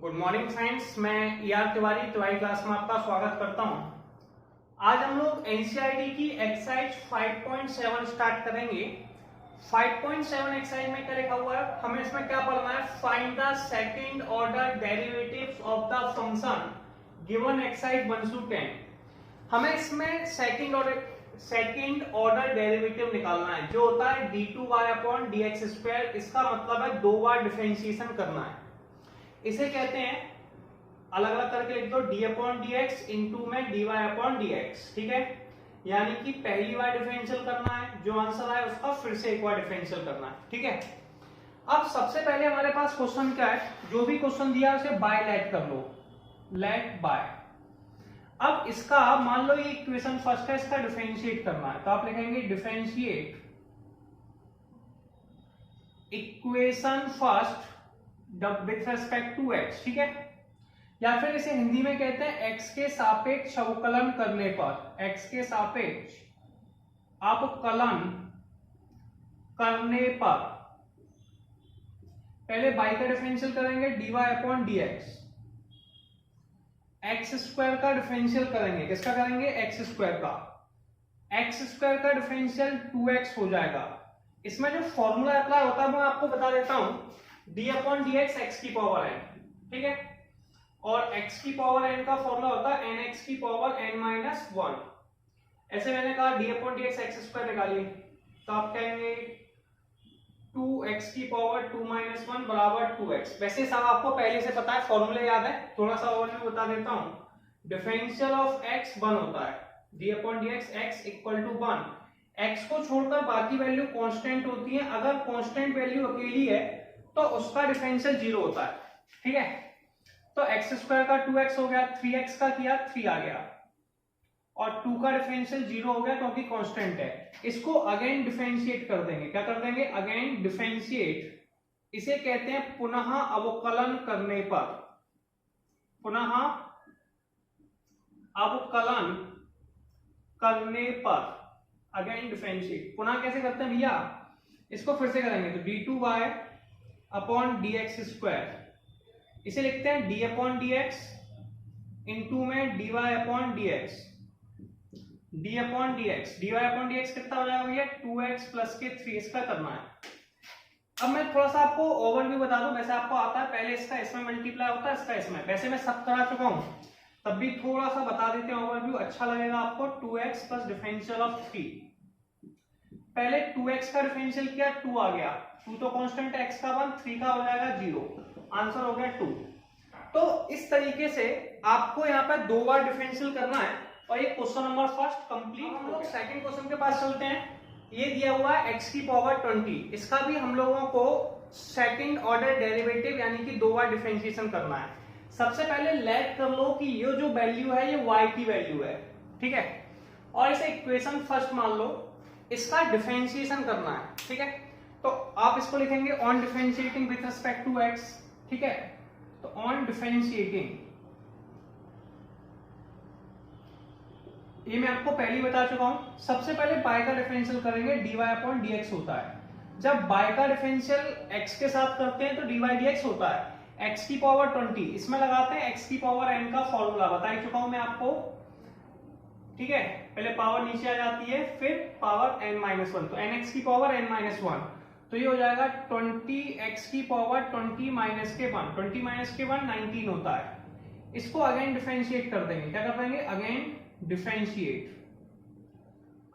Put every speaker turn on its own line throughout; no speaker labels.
Good morning friends, मैं Tiwari class में आपका स्वागत करता हूं। आज हम लोग एनसीईआरटी की एक्सरसाइज 5.7 स्टार्ट करेंगे। 5.7 एक्सरसाइज में क्या लिखा हुआ है, हमें इसमें क्या पढ़ना है, find the second order derivatives of the function given exercise 1 to 10। हमें इसमें सेकंड ऑर्डर डेरिवेटिव निकालना है, जो होता है d2y/dx²। इसका मतलब है दो बार डिफरेंशिएशन करना है। इसे कहते हैं, अलग अलग करके लिख दो, d/dx इंटू में dy/dx। ठीक है, यानी कि पहली बार डिफरेंशियल करना है, जो आंसर आए उसका फिर से एक बार डिफरेंशियल करना है। ठीक है, अब सबसे पहले हमारे पास क्वेश्चन क्या है, जो भी क्वेश्चन दिया है उसे बाय लेट कर लो, लेट बाय। अब इसका मान लो ये इक्वेशन फर्स्ट है, इसका डिफरेंशिएट करना है, तो आप लिखेंगे differentiate equation first with respect to x। ठीक है, या फिर इसे हिंदी में कहते हैं x के सापेक्ष अवकलन करने पर, x के सापेक्ष अवकलन करने पर पहले y का डिफरेंशियल करेंगे dy/dx, x² का डिफरेंशियल करेंगे, किसका करेंगे, x² का। x² का डिफरेंशियल 2x हो जाएगा। इसमें जो फॉर्मूला अप्लाई होता है वो मैं आपको बता देता हूं, d/dx x की पावर n। ठीक है, और x की पावर n का फॉर्मूला होता है nx की पावर n-1। ऐसे मैंने कहा d/dx x² निकालिए, तो आप कहेंगे 2x की पावर 2-1 बराबर 2x। वैसे सब आपको पहले से पता है, फॉर्मूले याद है, थोड़ा सा ओवरव्यू बता देता हूं। डिफरेंशियल ऑफ x 1 होता है, d/dx x = 1। x को छोड़कर बाकी वैल्यू कांस्टेंट होती है। अगर कांस्टेंट वैल्यू अकेली है तो उसका डिफरेंशियल 0 होता है। ठीक है, तो x² का 2x हो गया, 3x का किया 3 आ गया, और 2 का डिफरेंशियल 0 हो गया क्योंकि कांस्टेंट है। इसको अगेन डिफरेंशिएट कर देंगे, क्या कर देंगे, अगेन डिफरेंशिएट। इसे कहते हैं पुनः अवकलन करने पर, पुनः अवकलन करने पर अगेन डिफरेंशिएट। पुनः कैसे करते हैं भैया, इसको फिर से करेंगे तो d2y/dx², इसे लिखते हैं d/dx इंटू में dy/dx, dy/dx कितना हो जाएगा भैया, 2x + के 3। इसका करना है। अब मैं थोड़ा सा आपको ओवरव्यू बता दूं, वैसे आपको आता है, पहले इसका इसमें मल्टीप्लाई होता है, इसका इसमें, वैसे मैं सब करा चुका हूं, तब भी थोड़ा सा बता देते हैं ओवरव्यू, अच्छा लगेगा आपको। 2x + डिफरेंशियल ऑफ 3, पहले 2x का डिफरेंशियल किया, 2 आ गया, 2 तो कांस्टेंट है, x का 1, 3 का हो जाएगा 0, आंसर हो गया 2। तो इस तरीके से आपको यहाँ पे दो बार डिफरेंशियल करना है, और ये क्वेश्चन नंबर फर्स्ट कंप्लीट। हम लोग सेकंड क्वेश्चन के पास चलते हैं। ये दिया हुआ है x की पावर 20, इसका भी हम लोगों को सेकंड ऑर्डर डेरिवेटिव यानी कि दो बार डिफरेंशिएशन करना है। सबसे पहले लेट कर लो कि ये जो वैल्यू है ये y की वैल्यू है। ठीक है, और इसे इक्वेशन फर्स्ट मान लो, इसका डिफरेंशिएशन करना है। ठीक है, तो आप इसको लिखेंगे on differentiating with respect to x। ठीक है, तो ऑन डिफरेंशिएटिंग, ये मैं आपको पहले ही बता चुका हूं। सबसे पहले y का डिफरेंशियल करेंगे, dy/dx होता है। जब y का डिफरेंशियल x के साथ करते हैं तो dy/dx होता है x की पावर 20। इसमें लगाते हैं x की पावर n का फॉर्मूला, बता ही चुका हूं मैं आपको। ठीक है, पहले पावर नीचे आ जाती है, फिर पावर n-1, तो nx की पावर n-1, तो ये हो जाएगा 20x की पावर 20 - के 1, 20 - के 1 19 होता है। इसको अगेन डिफरेंशिएट कर देंगे, क्या कर देंगे, अगेन डिफरेंशिएट।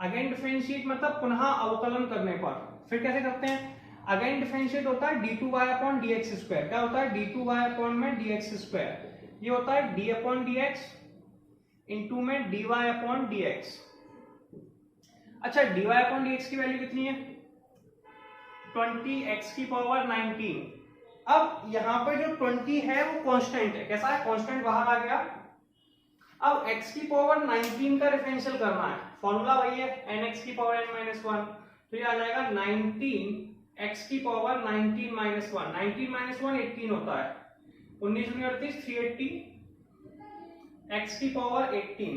अगेन डिफरेंशिएट मतलब पुनः अवकलन करने पर। फिर कैसे करते हैं, अगेन डिफरेंशिएट होता है d2y/dx², क्या होता है, d2y/dx², ये होता है d/dx इंटू में dy/dx। अच्छा, dy/dx की वैल्यू कितनी है, 20x की पावर 19। अब यहां पे जो 20 है वो कांस्टेंट है, कैसा है, कांस्टेंट बाहर आ गया। अब x की पावर 19 का डिफरेंशियल करना है, फॉर्मूला वही है nx की पावर n-1, तो ये आ जाएगा 19x की पावर 19 - 1, 19 - 1 18 होता है, 19 × 38 380, x की पावर 18।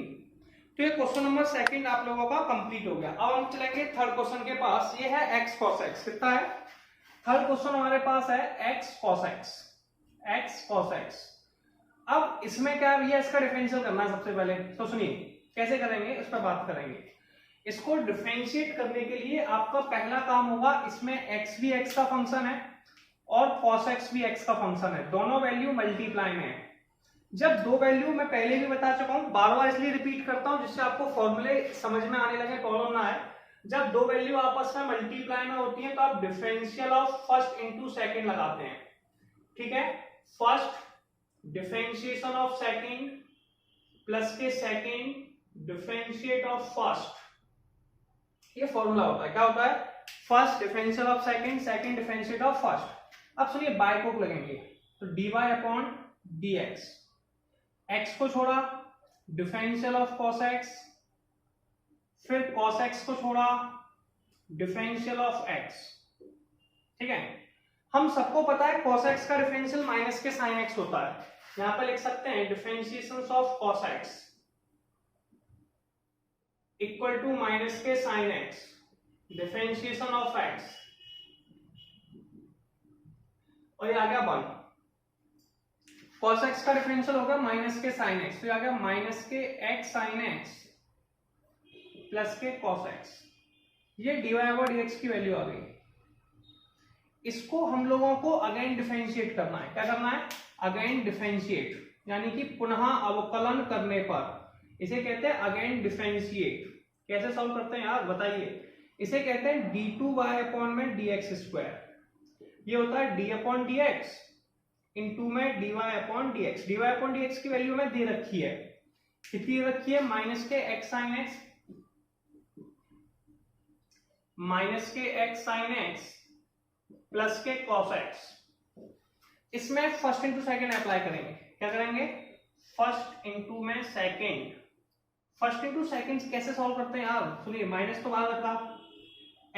तो ये क्वेश्चन नंबर सेकंड आप लोगों का कंप्लीट हो गया। अब हम चलेंगे थर्ड क्वेश्चन के पास। ये है x cos x, कितना है, थर्ड क्वेश्चन हमारे पास है x cos x, x cos x। अब इसमें क्या है, इसका डिफरेंशियल करना है सबसे पहले, तो सुनिए कैसे करेंगे उस पर बात करेंगे। इसको डिफरेंशिएट करने के लिए आपका पहला काम होगा, इसमें x भी x का फंक्शन है और cos x भी x का फंक्शन है, दोनों वैल्यू मल्टीप्लाई में है। जब दो वैल्यू मैं पहले भी बता चुका हूं, बार बार इसलिए रिपीट करता हूं जिससे आपको फॉर्मूले समझ में आने लगे, प्रॉब्लम ना आए। जब दो वैल्यू आपस में मल्टीप्लाई में होती है तो आप differential of first into second लगाते हैं, ठीक है। First differentiation of second plus के सेकेंड डिफरेंशिएट ऑफ फर्स्ट, ये फॉर्मूला होता है। क्या होता है, first differential of second, second differentiate of first. अब सुनिए बाय को लगेंगे, तो dy अपॉन dx, x को छोड़ा डिफरेंशियल ऑफ cos x, फिर cos x को छोड़ा डिफरेंशियल ऑफ x, ठीक है। हम सबको पता है cos x का डिफरेंशियल माइनस के sin x होता है, यहां पर लिख सकते हैं differentiation of cos x equal to minus के sin x differentiation of x, और ये आ गया 1। cos x का डिफरेंशियल होगा माइनस के sin x, तो ये आ गया माइनस के x sin x प्लस के cos x, ये dy और dx की वैल्यू आ गई। इसको हम लोगों को अगेन डिफरेंशिएट करना है। क्या करना है, अगेन डिफरेंशिएट, यानी कि पुनः अवकलन करने पर इसे कहते हैं अगेन डिफरेंशिएट। कैसे सॉल्व करते हैं यार बताइए, इसे कहते हैं d2y अपॉन में dx स्क्वायर, ये होता है d अपॉन dx इंटू में dy upon dx। dy upon dx की वैल्यू में दे रखी है, कितनी रखी है, माइनस के x sin x, माइनस के x sin x प्लस के cos x। इसमें फर्स्ट इंटू सेकेंड अप्लाई करेंगे। क्या करेंगे, फर्स्ट इंटू में सेकेंड। फर्स्ट इंटू सेकेंड कैसे सॉल्व करते हैं यार, सुनिए माइनस तो बाहर रखा,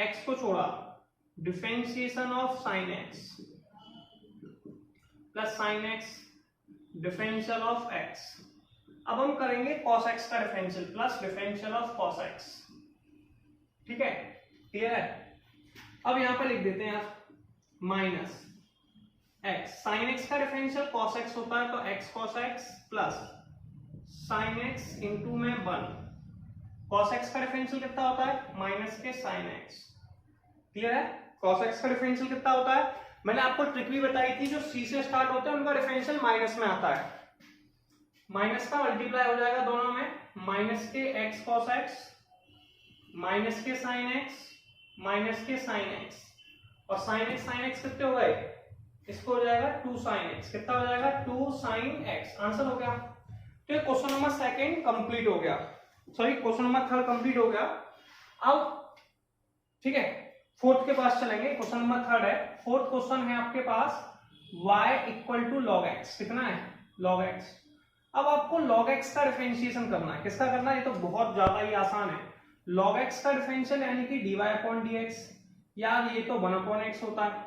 x को छोड़ा differentiation of sin x plus sin x differential of x। अब हम करेंगे cos x का differential plus differential of cos x, ठीक है, क्लियर है। अब यहां पर लिख देते हैं यार माइनस x, sin x का डिफरेंशियल cos x होता है, तो x cos x plus sin x into में 1। cos x का डिफरेंशियल कितना होता है, माइनस के sin x, क्लियर है। cos x का डिफरेंशियल कितना होता है, मैंने आपको ट्रिक भी बताई थी, जो c से स्टार्ट होते हैं उनका डिफरेंशियल माइनस में आता है, माइनस का मल्टीप्लाई हो जाएगा दोनों में, माइनस के x cos x माइनस के sin x माइनस के sin x, और sin x कितने हो गए, इसको हो जाएगा 2 sin x, कितना हो जाएगा 2 sin x, आंसर हो गया। तो ये क्वेश्चन नंबर सेकंड कंप्लीट हो गया, sorry question number third complete हो गया। अब ठीक है, फोर्थ के पास चलेंगे, क्वेश्चन नंबर थर्ड है। फोर्थ क्वेश्चन है आपके पास y equal to log x, कितना है log x। अब आपको log x का डिफरेंशिएशन करना है, किसका करना है, ये तो बहुत ज्यादा ही आसान है। log x का डिफरेंशियल यानी कि dy अपॉन dx, यार ये तो 1 अपॉन x होता है,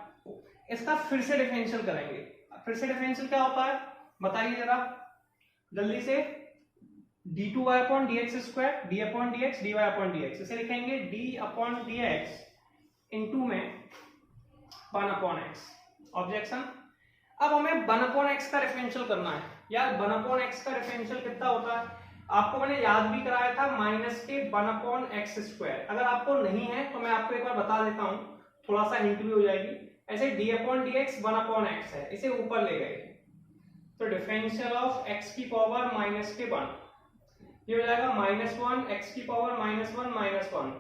इसका फिर से डिफरेंशियल करेंगे। फिर से डिफरेंशियल क्या होता है बताइए जरा जल्दी से, d2y upon dx square, d upon dx dy upon dx, इसे लिखेंगे d अपॉन dx इंटू में 1 अपॉन x। ऑब्जेक्शन, अब हमें 1 अपॉन x का डिफरेंशियल करना है। यार 1 अपॉन x का डिफरेंशियल कितना होता है, आपको मैंने याद भी कराया था, माइनस के 1 अपॉन x स्क्वायर। अगर आपको नहीं है तो मैं आपको एक बार बता देता हूं, थोड़ा सा हिंट भी हो जाएगी। ऐसे d upon dx 1 upon x है, इसे ऊपर ले गए तो डिफरेंशियल ऑफ x की पावर माइनस के 1, ये हो जाएगा -1 x की पावर -1 -1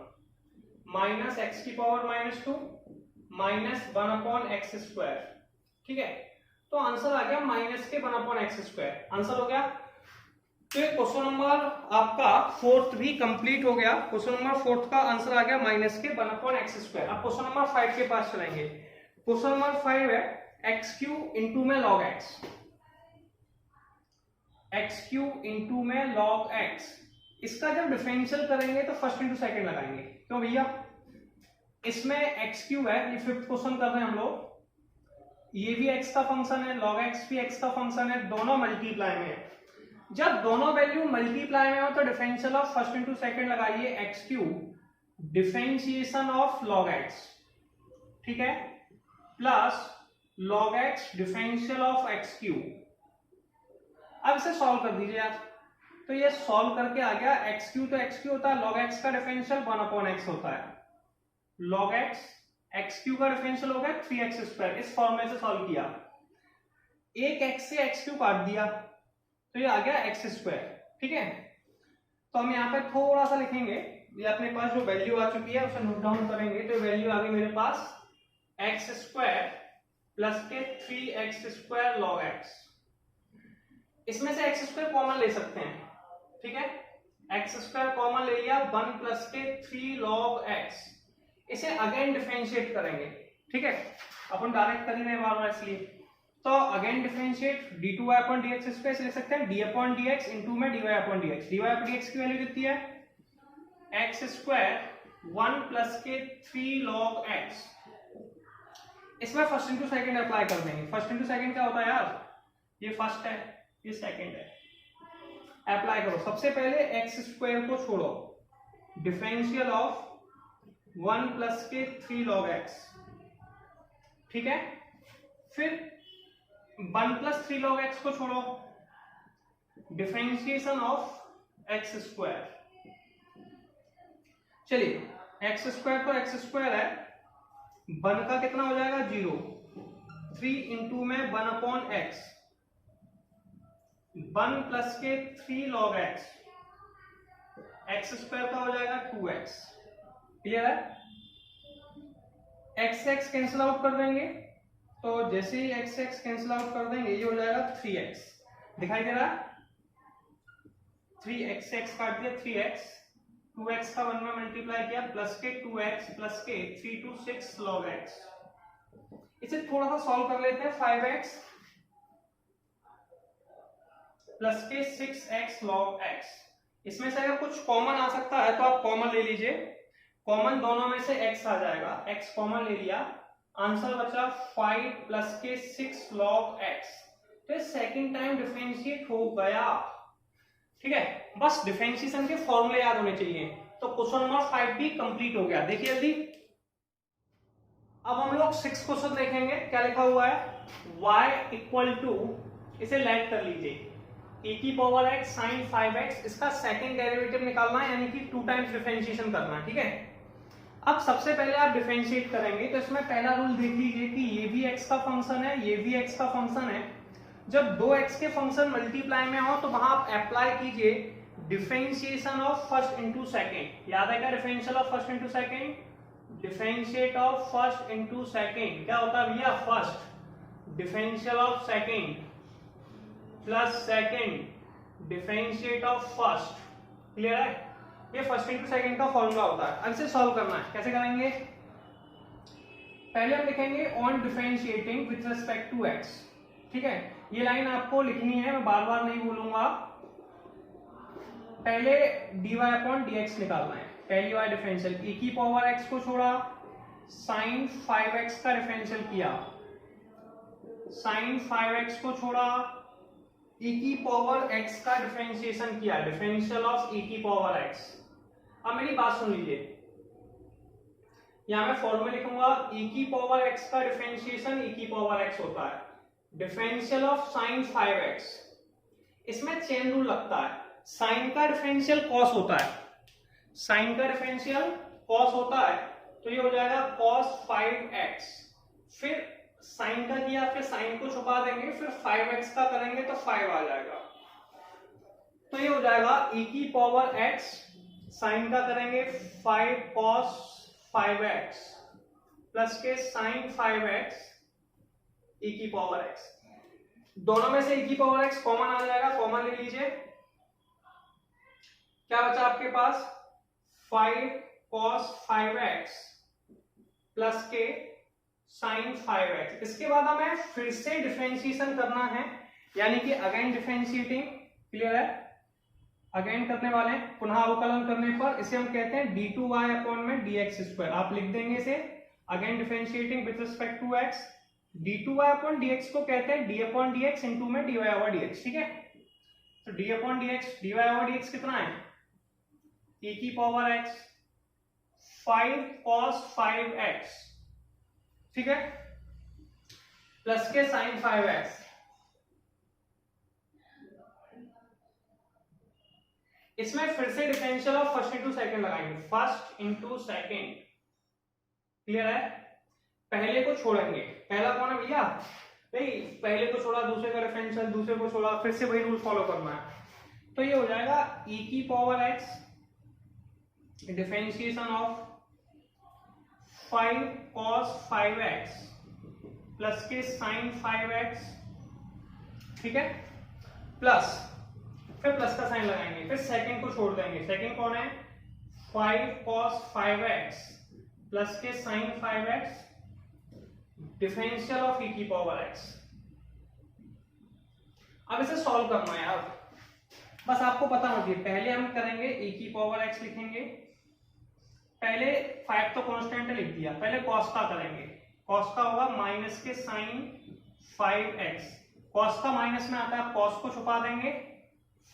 माइनस x की power -2 minus 1 upon x square, ठीक है। तो आंसर आ गया माइनस के 1 अपॉन x स्क्वायर, आंसर हो गया। तो क्वेश्चन नंबर आपका फोर्थ भी कंप्लीट हो गया। क्वेश्चन नंबर फोर्थ का आंसर आ गया माइनस के 1 अपॉन x स्क्वायर। अब क्वेश्चन नंबर 5 के पास चलेंगे। क्वेश्चन नंबर 5 है एक्स क्यूब इंटू में log x, x cube into में log x। इसका जब डिफरेंशियल करेंगे तो फर्स्ट इंटू सेकंड लगाएंगे, क्यों भैया, इसमें एक्स क्यूब है, ये फिफ्थ क्वेश्चन कर रहे हैं हम लोग, ये भी x का फंक्शन है, log x भी x का फंक्शन है, दोनों मल्टीप्लाई में है। जब दोनों वैल्यू मल्टीप्लाई में हो तो differential of first into second लगाइए, x cube differentiation of log x, ठीक है, plus log x differential of x cube, अब इसे सॉल्व कर दीजिए आप, तो ये सॉल्व करके आ गया एक्स क्यू, तो एक्स क्यू होता है लॉग एक्स का डिफरेंशियल 1/x होता है, लॉग एक्स, एक्स क्यू का डिफरेंशियल हो गया 3x²। इस फॉर्मूले से सॉल्व किया, एक एक्स से एक्स क्यू काट दिया तो ये आ गया x²। ठीक है, तो हम यहाँ पे थोड़ा सा लिखेंगे, ये अपने पास जो वैल्यू आ चुकी है उसे नोट डाउन करेंगे, तो वैल्यू आ गई मेरे पास x² प्लस के 3x² log x। इसमें से x² कॉमन ले सकते हैं, ठीक है, x² कॉमन ले लिया, 1 प्लस के 3 log x। इसे अगेन डिफरेंशिएट करेंगे, ठीक है, अपन डायरेक्ट कर ही रहे बार बार इसलिए, तो अगेन डिफरेंशिएट d2y/dx पे लिख सकते हैं d/dx इनटू में dy/dx। dy/dx की वैल्यू कितनी है x², 1 प्लस के 3 log x। इसमें फर्स्ट इंटू सेकंड अप्लाई कर देंगे। फर्स्ट इंटू सेकंड क्या होता है यार, ये फर्स्ट है ये सेकंड है, अप्लाई करो। सबसे पहले x² को छोड़ो, डिफरेंशियल ऑफ 1 प्लस के 3 log x, ठीक है, फिर 1 प्लस 3 log x को छोड़ो, डिफरेंशिएशन ऑफ x²। चलिए x² तो x² है, 1 का कितना हो जाएगा 0, 3 इंटू में 1/x, 1 प्लस के 3 log x, x² का हो जाएगा 2x। क्लियर है, x कैंसिल आउट कर देंगे, तो जैसे ही x कैंसिल आउट कर देंगे ये हो जाएगा 3x, दिखाई दे रहा है, 3x काट दिया 3x, 2x का 1 में मल्टीप्लाई किया प्लस के 2x प्लस के 3 to 6 log x। इसे थोड़ा सा सॉल्व कर लेते हैं, 5x प्लस के 6x log x। इसमें से अगर कुछ कॉमन आ सकता है तो आप कॉमन ले लीजिए, कॉमन दोनों में से x आ जाएगा, x कॉमन ले लिया, आंसर बचा 5 प्लस के 6 log x। तो सेकंड टाइम डिफरेंशिएट हो गया, ठीक है, बस डिफरेंशिएशन के फॉर्मूले याद होने चाहिए। तो क्वेश्चन नंबर 5 भी कंप्लीट हो गया। देखिए जल्दी, अब हम लोग 6 क्वेश्चन देखेंगे। क्या लिखा हुआ है, y इक्वल टू, इसे लेट कर लीजिए, e⁻x sin 5x, इसका सेकंड डेरिवेटिव निकालना है, यानी कि 2 टाइम्स डिफरेंशिएशन करना है, ठीक है। अब सबसे पहले आप डिफरेंशिएट करेंगे, तो इसमें पहला रूल देख लीजिए कि ये भी x का फंक्शन है, ये भी x का फंक्शन है। जब 2x के फंक्शन मल्टीप्लाई में हो तो वहां आप अप्लाई कीजिए differentiation of first into second. याद है क्या differential of first into second, differentiate of first into second क्या होता है भैया, first differential of second plus second differentiate of first. Clear है, ये फर्स्ट इंटू सेकेंड का फॉर्मूला होता है। अब इसे सॉल्व करना है, कैसे करेंगे, पहले हम लिखेंगे on differentiating with respect to x, ठीक है, ये लाइन आपको लिखनी है, मैं बार बार नहीं बोलूंगा। पहले dy/dx निकालना है, पहली बार डिफरेंशियल, e⁻x को छोड़ा, sin 5x का डिफरेंशियल किया, sin 5x को छोड़ा, e⁻x का डिफरेंशिएशन किया, डिफरेंशियल ऑफ e⁻x। अब मेरी बात सुन लीजिए, यहां मैं फॉर्मूला लिखूंगा, e⁻x का डिफरेंशिएशन e⁻x होता है, डिफरेंशियल ऑफ sin 5x, इसमें चेन रूल लगता है, साइन का डिफरेंशियल cos होता है, साइन का डिफरेंशियल cos होता है, तो ये हो जाएगा cos 5x, फिर साइन का किया, फिर साइन को छुपा देंगे, फिर 5x का करेंगे तो 5 आ जाएगा, तो ये हो जाएगा e⁻x, साइन का करेंगे 5 cos 5x प्लस के sin 5x e⁻x। दोनों में से e⁻x कॉमन आ जाएगा, कॉमन ले लीजिए, क्या बचा आपके पास 5 cos 5x प्लस के sin 5x। इसके बाद हमें फिर से डिफरेंशिएशन करना है, यानी कि अगेन डिफरेंशिएटिंग। क्लियर है, अगेन करने वाले हैं, पुनः अवकलन करने पर इसे हम कहते हैं d2y/dx²। आप लिख देंगे इसे, again differentiating with respect to x, d2y/dx को कहते हैं d/dx इनटू में dy/dx, ठीक है। तो d/dx dy/dx कितना है, e⁻x 5 cos 5x, ठीक है, प्लस के sin 5x, इसमें फिर से differential of first into second लगाएंगे, फर्स्ट इंटू सेकंड, क्लियर है। पहले को छोड़ेंगे, पहला कौन है भैया, नहीं पहले को छोड़ा, दूसरे का डिफरेंशियल, दूसरे को छोड़ा, फिर से वही रूल फॉलो करना है। तो ये हो जाएगा e की power x differentiation of 5 cos 5x plus के sin 5x, ठीक है, प्लस फिर प्लस का साइन लगाएंगे, फिर सेकंड को छोड़ देंगे, सेकंड कौन है 5 cos 5x प्लस के sin 5x differential of e की पावर x। अब इसे सॉल्व करना है यार, बस आपको पता होगी, पहले हम करेंगे e की पावर x लिखेंगे, पहले 5 तो कांस्टेंट लिख दिया, पहले cos का करेंगे, cos का होगा माइनस के sin 5x, cos का माइनस में आता है, cos को छुपा देंगे,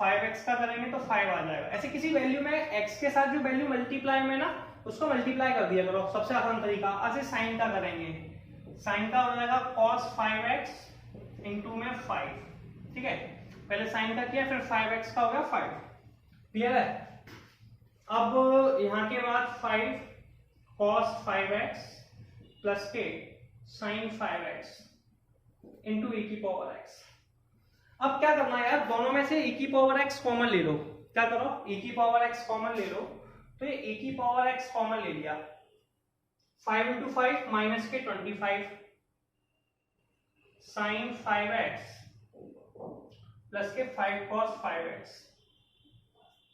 5x का करेंगे तो 5 आ जाएगा। ऐसे किसी वैल्यू में x के साथ जो वैल्यू मल्टीप्लाई में ना उसको मल्टीप्लाई कर दिया करो, सबसे आसान तरीका। ऐसे sin का करेंगे, sin का हो जाएगा cos 5x इंटू में 5, ठीक है, पहले sin का किया फिर 5x का हो गया 5, क्लियर है। अब यहाँ के बाद 5 cos 5x प्लस के sin 5x इंटू e की पावर x। अब क्या करना है यार, दोनों में से e की पावर x कॉमन ले लो, क्या करो e की पावर x कॉमन ले लो, तो ये e की पावर x कॉमन ले लिया, 5 इंटू 5 माइनस के 25 sin 5x प्लस के 5 cos 5x,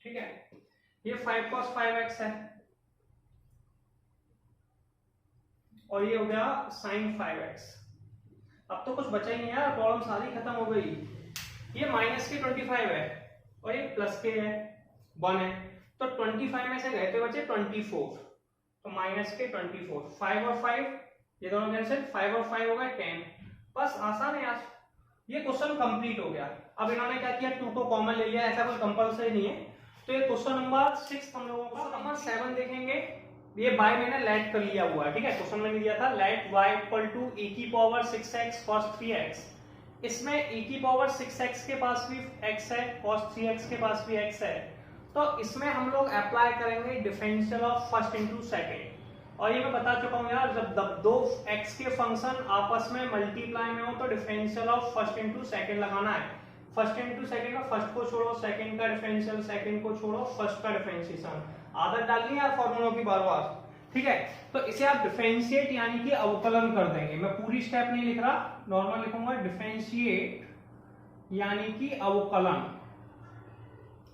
ठीक है, ये 5 cos 5x है और ये हो गया sin 5x। अब तो कुछ बचा ही नहीं यार, प्रॉब्लम सारी खत्म हो गई। ये माइनस के 25 है और ये प्लस के है 1 है, तो 25 में से गए थे बचे 24, तो माइनस के 24, 5 और 5 ये दोनों कैंसिल, 5 और 5 हो गए 10, बस आसान है यार, ये क्वेश्चन कंप्लीट हो गया। अब इन्होंने क्या किया 2 को कॉमन ले लिया, ऐसा कोई कंपलसरी नहीं है। तो ये क्वेश्चन नंबर 6 हम लोगों का, नंबर 7 देखेंगे, ये बाय मैंने लेट कर लिया हुआ है, ठीक है, क्वेश्चन में दिया था let y equal to e की पावर 6x cos 3x, इसमें e की पावर 6x के पास भी x है, cos 3x के पास भी x है, तो इसमें हम लोग अप्लाई करेंगे differential of first into second. और ये मैं बता चुका हूँ यार, जब दो x के फंक्शन आपस में मल्टीप्लाई में हो तो differential of first into second लगाना है, फर्स्ट इंटू सेकेंड का फर्स्ट को छोड़ो, सेकेंड का डिफरेंशियल, सेकेंड को छोड़ो, फर्स्ट का डिफरेंशिएशन, आदत डालनी है यार फॉर्मूलों की बार बार, ठीक है। तो इसे आप डिफरेंशिएट यानी कि अवकलन कर देंगे, मैं पूरी स्टेप नहीं लिख रहा, नॉर्मल लिखूंगा, डिफरेंशिएट यानी कि अवकलन।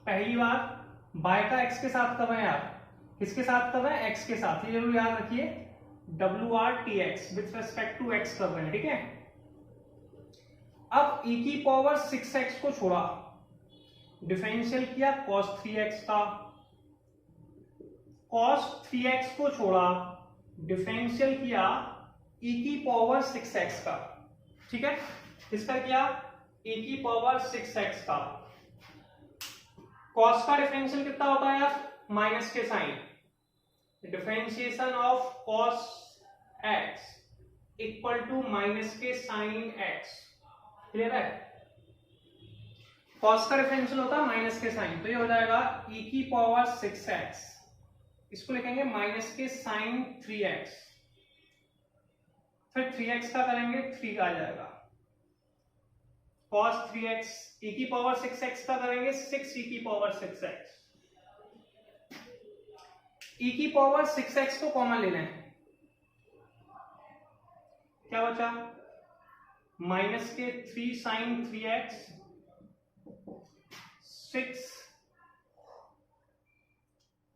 पहली बार बाय का x के साथ कर रहे हैं यार, किसके साथ कर रहे हैं, x के साथ, ये जरूर याद रखिए, WRTX with respect to x कर रहे हैं, ठीक है। अब e की पावर 6x को छोड़ा, डिफरेंशियल किया cos 3x का, cos 3x को छोड़ा, डिफरेंशियल किया e की पावर 6x का, ठीक है, किसका किया e की पावर 6x का। cos का डिफरेंशियल कितना होता है यार, माइनस के sine, differentiation of cos x equal to minus के साइन x, क्लियर है। cos का डिफरेंशियल होता है माइनस के साइन, तो ये हो जाएगा e की पावर 6x, इसको लिखेंगे माइनस के साइन 3x, फिर 3x का करेंगे 3 का आ जाएगा, cos 3x, e की पावर 6x का करेंगे 6 e की पावर 6x, e की पावर 6x को कॉमन ले लें, क्या बचा माइनस के 3 साइन 3x, 6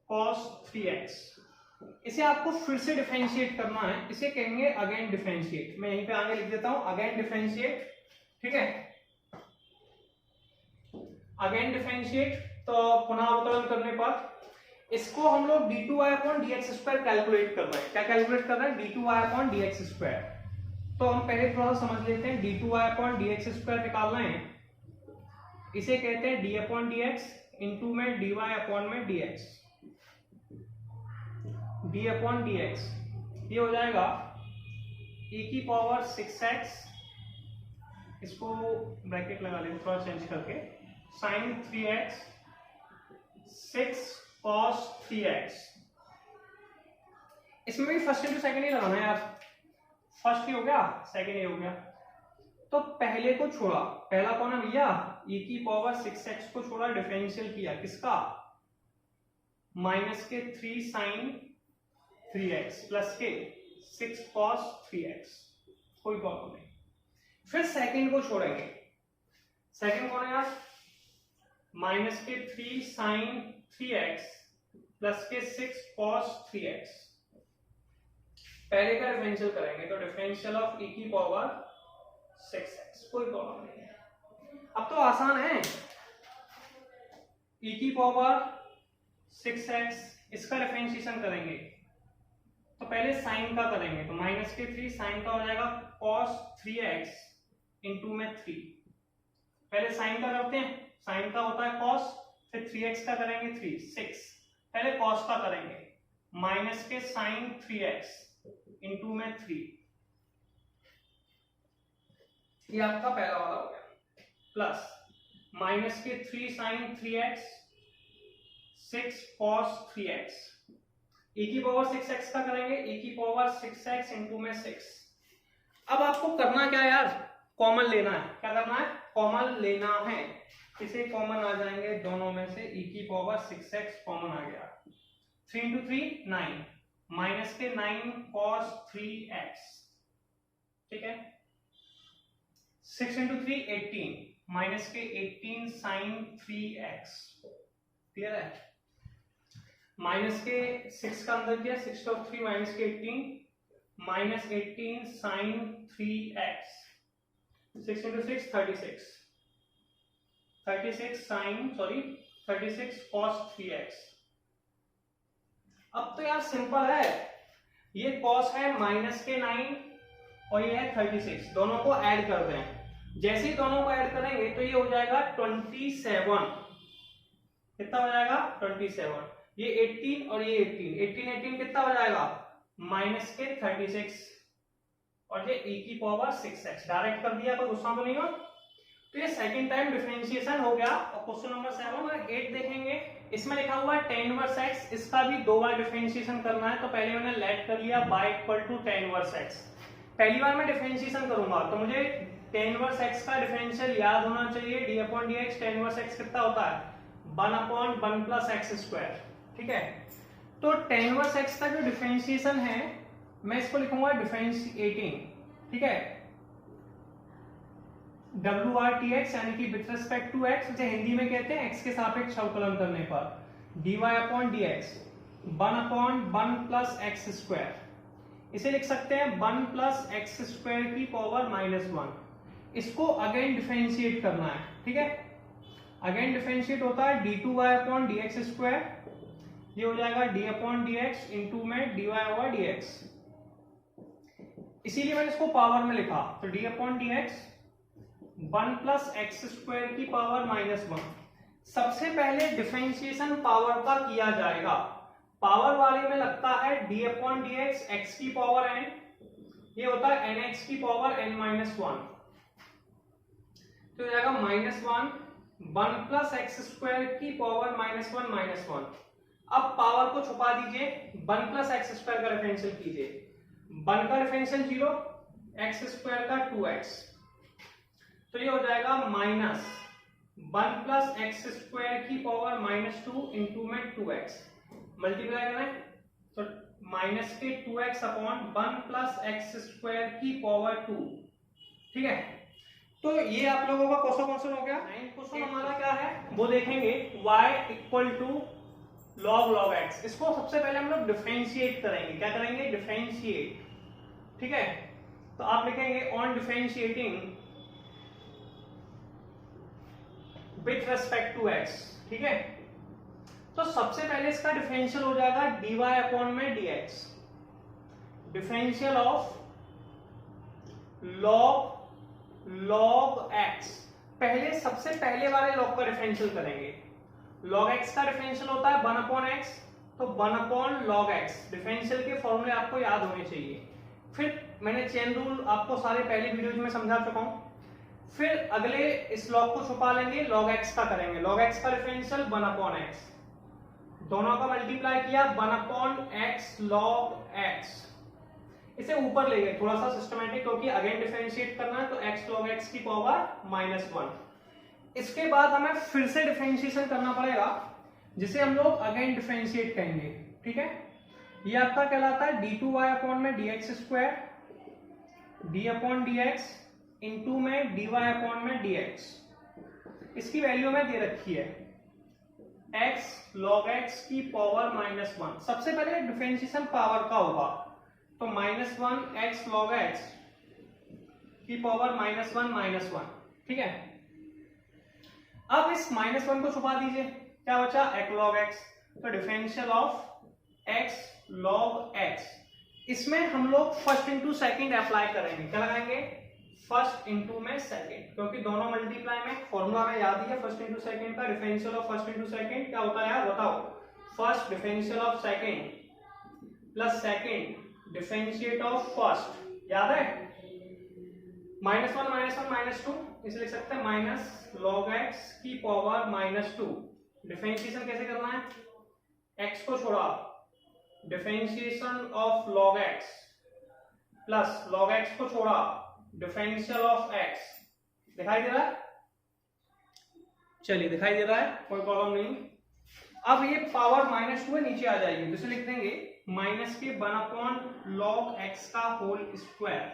cos 3x। इसे आपको फिर से डिफरेंशिएट करना है, इसे कहेंगे अगेन डिफरेंशिएट, मैं यहीं पे आगे लिख देता हूं अगेन डिफरेंशिएट, ठीक है, अगेन डिफरेंशिएट। तो पुनः अवकलन करने पर इसको हम लोग d2y/dx² कैलकुलेट कर रहे हैं, क्या कैलकुलेट कर रहे हैं, d2y/dx²। तो हम पहले थोड़ा समझ लेते हैं, d2y/dx² निकाल रहे हैं, इसे कहते हैं d/dx इंटू में dy/dx, d/dx, ये हो जाएगा e की पावर 6x, इसको ब्रैकेट लगा लेंगे थोड़ा चेंज करके, sin 3x 6 cos 3x। इसमें भी फर्स्ट इंटू सेकंड ही लगाना है यार, फर्स्ट ही हो गया सेकंड ही हो गया। तो पहले को छोड़ा, पहला कौन है भैया, e की पावर 6x को छोड़ा, डिफरेंशियल किया किसका, माइनस के 3 sin 3x प्लस के 6 cos 3x, कोई प्रॉब्लम नहीं। फिर सेकंड को छोड़ेंगे, सेकंड कौन है यार, माइनस के 3 sin 3x प्लस के 6 cos 3x। पहले का डिफरेंशियल करेंगे तो डिफरेंशियल ऑफ e की पावर 6x, कोई प्रॉब्लम नहीं है। अब तो आसान है, e की पावर 6x, इसका डिफरेंशिएशन करेंगे तो पहले साइन का करेंगे, तो माइनस के 3 साइन का हो जाएगा cos 3x इंटू में 3। पहले साइन का करते हैं, साइन का होता है cos, फिर 3x का करेंगे 3 6, पहले cos का करेंगे, माइनस के साइन 3x इंटू में 3, ये आपका पहला वाला हो गया, प्लस माइनस के 3 sin 3x 6 cos 3x, e की पावर 6x का करेंगे, e की पावर 6x इंटू में 6। अब आपको करना क्या है यार, कॉमन लेना है। क्या करना है, कॉमन लेना है। इसे कॉमन आ जाएंगे दोनों में से, e की पावर 6x कॉमन आ गया, 3 इंटू 3 9, माइनस के 9 cos 3x, ठीक है, 6 इंटू 3 18, माइनस के 18 sin 3x, क्लियर है। माइनस के 6 का अंदर किया, 6 ऑफ 3 माइनस के 18, minus 18 sin 3x, 6 into 6 36, 36 cos 3x। अब तो यार सिंपल है, ये cos है माइनस के 9 और ये है 36, दोनों को ऐड कर दें। जैसे ही दोनों को ऐड करेंगे तो ये हो जाएगा 27, कितना हो जाएगा 27, ये 18 और ये 18 कितना हो जाएगा माइनस के 36, और ये e की पावर 6x डायरेक्ट कर दिया, कोई गुस्सा तो नहीं हो। तो ये सेकंड टाइम डिफरेंशिएशन हो गया। और क्वेश्चन नंबर 7 और 8 देखेंगे, इसमें लिखा हुआ है tan इनवर्स x, इसका भी 2 बार डिफरेंशिएशन करना है। तो पहले मैंने लेट कर लिया y equal to tan inverse x, पहली बार मैं डिफरेंशिएशन करूंगा तो मुझे tan इनवर्स x का डिफरेंशियल याद होना चाहिए, d upon dx, tan inverse x कितना होता है 1 अपॉन 1 प्लस एक्स स्क्वायर, ठीक है। तो tan इनवर्स x का जो डिफरेंशिएशन है मैं इसको लिखूंगा डिफरेंशिएटिंग, ठीक है, WRTX यानी कि विथ रिस्पेक्ट टू x, इसे हिंदी में कहते हैं x के सापेक्ष अवकलन करने पर, dy upon dx 1 upon 1 plus x square, इसे लिख सकते हैं 1 प्लस एक्स स्क्वायर की पावर -1। इसको अगेन डिफरेंशिएट करना है, ठीक है, अगेन डिफरेंशिएट होता है d2y अपॉन dx स्क्वायर, ये हो जाएगा d अपॉन dx इंटू में dy ओवर dx, इसीलिए मैंने इसको पावर में लिखा। तो d upon dx 1 plus x square की पावर -1। सबसे पहले डिफरेंशिएशन पावर का किया जाएगा, पावर वाले में लगता है d अपॉन dx x की पावर n, ये होता है nx की पावर n-1, तो हो जाएगा -1 1 प्लस एक्स स्क्वायर की पावर -1। अब पावर को छुपा दीजिए, 1 प्लस एक्स स्क्वायर का डिफरेंशियल कीजिए, 1 का डिफरेंशियल 0, एक्स स्क्वायर का 2x, तो ये हो जाएगा -1 प्लस एक्स स्क्वायर की पावर -2 इंटू में 2x, मल्टीप्लाई करें तो माइनस के 2x upon 1 plus x square की पावर 2, ठीक है। तो ये आप लोगों का क्वेश्चन हो गया। 9 क्वेश्चन हमारा क्या है वो देखेंगे, y equal to log x, इसको सबसे पहले हम लोग डिफरेंशिएट करेंगे। क्या करेंगे, डिफरेंशिएट, ठीक है। तो आप लिखेंगे on differentiating with respect to x, ठीक है। तो सबसे पहले इसका डिफरेंशियल हो जाएगा dy अपॉन में dx, differential of log x, पहले सबसे पहले वाले log का डिफरेंशियल करेंगे। log x का डिफरेंशियल होता है 1 अपॉन x, तो 1 अपॉन log x, डिफरेंशियल के फॉर्मूले आपको याद होने चाहिए। फिर मैंने चेन रूल आपको सारे पहले वीडियोज में समझा चुका हूं। फिर अगले इस log को छुपा लेंगे, log x का करेंगे, log x का डिफरेंशियल 1 अपॉन x, दोनों का मल्टीप्लाई किया 1/x log x, इसे ऊपर ले गए, थोड़ा सा सिस्टमेटिक, क्योंकि अगेन डिफरेंशिएट करना है तो x log x की पावर -1। इसके बाद हमें फिर से डिफरेंशिएशन करना पड़ेगा, जिसे हम लोग अगेन डिफरेंशिएट करेंगे। ठीक है, ये आपका कहलाता है d2y अपॉन में dx square, d upon dx into में dy अपॉन में dx। इसकी वैल्यू में दे रखी है x log x की पावर -1। सबसे पहले डिफरेंशिएशन पावर का होगा, तो -1 x log x की पावर -1। ठीक है, अब इस -1 को छुपा दीजिए, क्या बचा x log x, तो differential of x log x, इसमें हम लोग फर्स्ट इंटू सेकेंड अप्लाई करेंगे। क्या लगाएंगे, फर्स्ट इंटू में सेकेंड, क्योंकि दोनों मल्टीप्लाई में फॉर्मूला में याद ही है फर्स्ट इंटू सेकेंड का। Differential of first into second क्या होता है यार, बताओ। First differential of second plus second differentiate of first, याद है। -1 -2, इसे लिख सकते हैं माइनस log x की पावर -2। डिफरेंशिएशन कैसे करना है, x को छोड़ा, differentiation of log x plus log x को छोड़ा, डिफरेंशियल ऑफ x। दिखाई दे रहा है, चलिए दिखाई दे रहा है, कोई प्रॉब्लम नहीं। अब ये पावर -2 नीचे आ जाएगी, तो इसे लिख देंगे माइनस के 1/log x का whole square,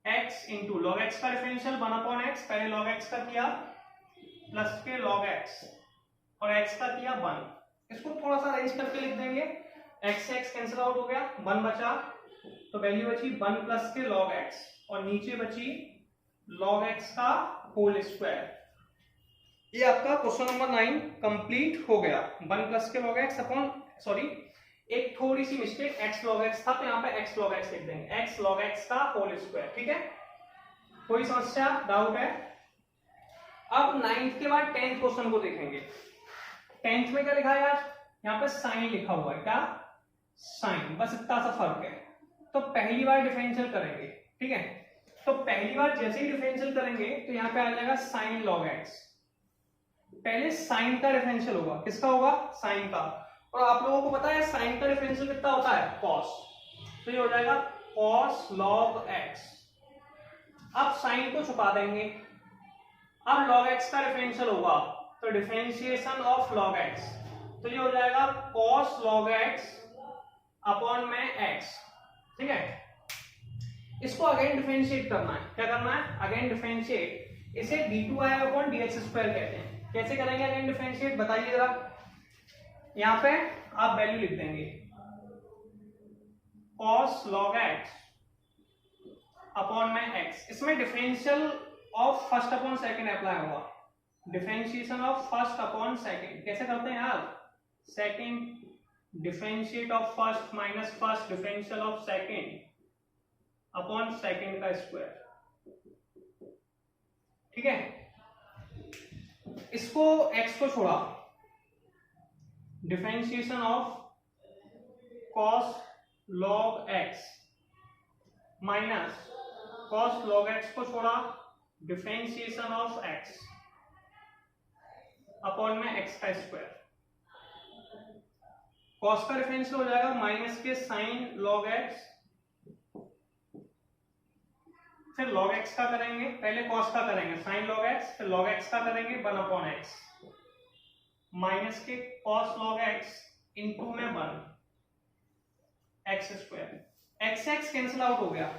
x into log x का डिफरेंशियल 1/x, पहले log x का किया प्लस के log x और x का किया 1। इसको थोड़ा सा अरेंज करके लिख देंगे, x से x कैंसिल आउट हो गया, 1 बचा, तो वैल्यू बची 1 प्लस के log x और नीचे बची log x का होल स्क्वायर। ये आपका क्वेश्चन नंबर 9 कंप्लीट हो गया। 1 प्लस के log x अपॉन, सॉरी एक थोड़ी सी मिस्टेक, x log x था तो यहाँ पे x log x लिख देंगे, x log x का होल स्क्वायर। ठीक है, कोई समस्या डाउट है। अब 9th के बाद 10th क्वेश्चन को देखेंगे। 10th में क्या लिखा है यार, यहाँ पे साइन लिखा हुआ है, क्या साइन, बस इतना सा फर्क है। तो पहली बार डिफरेंशियल करेंगे, ठीक है, तो पहली बार जैसे ही डिफरेंशियल करेंगे तो यहाँ पे आ जाएगा साइन log x। पहले साइन का डिफरेंशियल होगा, किसका होगा, साइन का, और आप लोगों को पता है साइन का डिफरेंशियल कितना होता है, cos, तो ये हो जाएगा cos log x। अब साइन को छुपा देंगे, अब log x का डिफरेंशियल होगा, तो डिफरेंशिएशन ऑफ log x, तो ये हो जाएगा cos log x अपॉन में x। ठीक है, इसको अगेन डिफरेंशिएट करना है, क्या करना है, अगेन डिफरेंशिएट, इसे d2y अपॉन dx स्क्वायर कहते हैं। कैसे करेंगे अगेन डिफरेंशिएट, बताइए जरा। यहाँ पे आप वैल्यू लिख देंगे cos log x अपॉन में x, इसमें differential of first upon second apply होगा, differentiation of first upon second. कैसे करते हैं यार, second differentiate of first minus first differential of second upon second का स्क्वायर। ठीक है, इसको x को छोड़ा, differentiation of cos log x minus cos log x को छोड़ा, डिफरेंशिएशन ऑफ x अपॉन में x का स्क्वायर। cos का डिफरेंशियल हो जाएगा माइनस के साइन log x, फिर log x का करेंगे, पहले cos का करेंगे sin log x, फिर log x का करेंगे 1/x माइनस के cos log x इंटू में 1 x स्क्वायर। x से x कैंसिल आउट हो गया,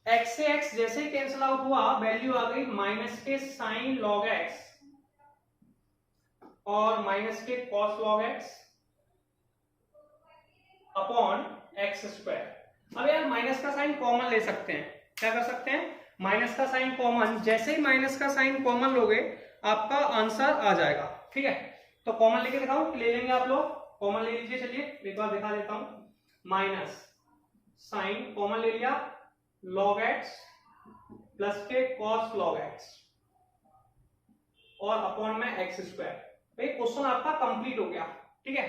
x से x जैसे ही कैंसिल आउट हुआ वैल्यू आ गई माइनस के sin log x और माइनस के cos log x upon x square. अब यार माइनस का साइन कॉमन ले सकते हैं, क्या कर सकते हैं, माइनस का साइन कॉमन, जैसे ही माइनस का साइन कॉमन लोगे आपका आंसर आ जाएगा। ठीक है, तो कॉमन लेके दिखाओ, ले लेंगे आप लोग, कॉमन ले लीजिए। चलिए एक बार दिखा देता हूं, माइनस साइन कॉमन ले लिया, log x प्लस के cos log x और अपॉन में x स्क्वायर। भाई क्वेश्चन आपका कंप्लीट हो गया। ठीक है,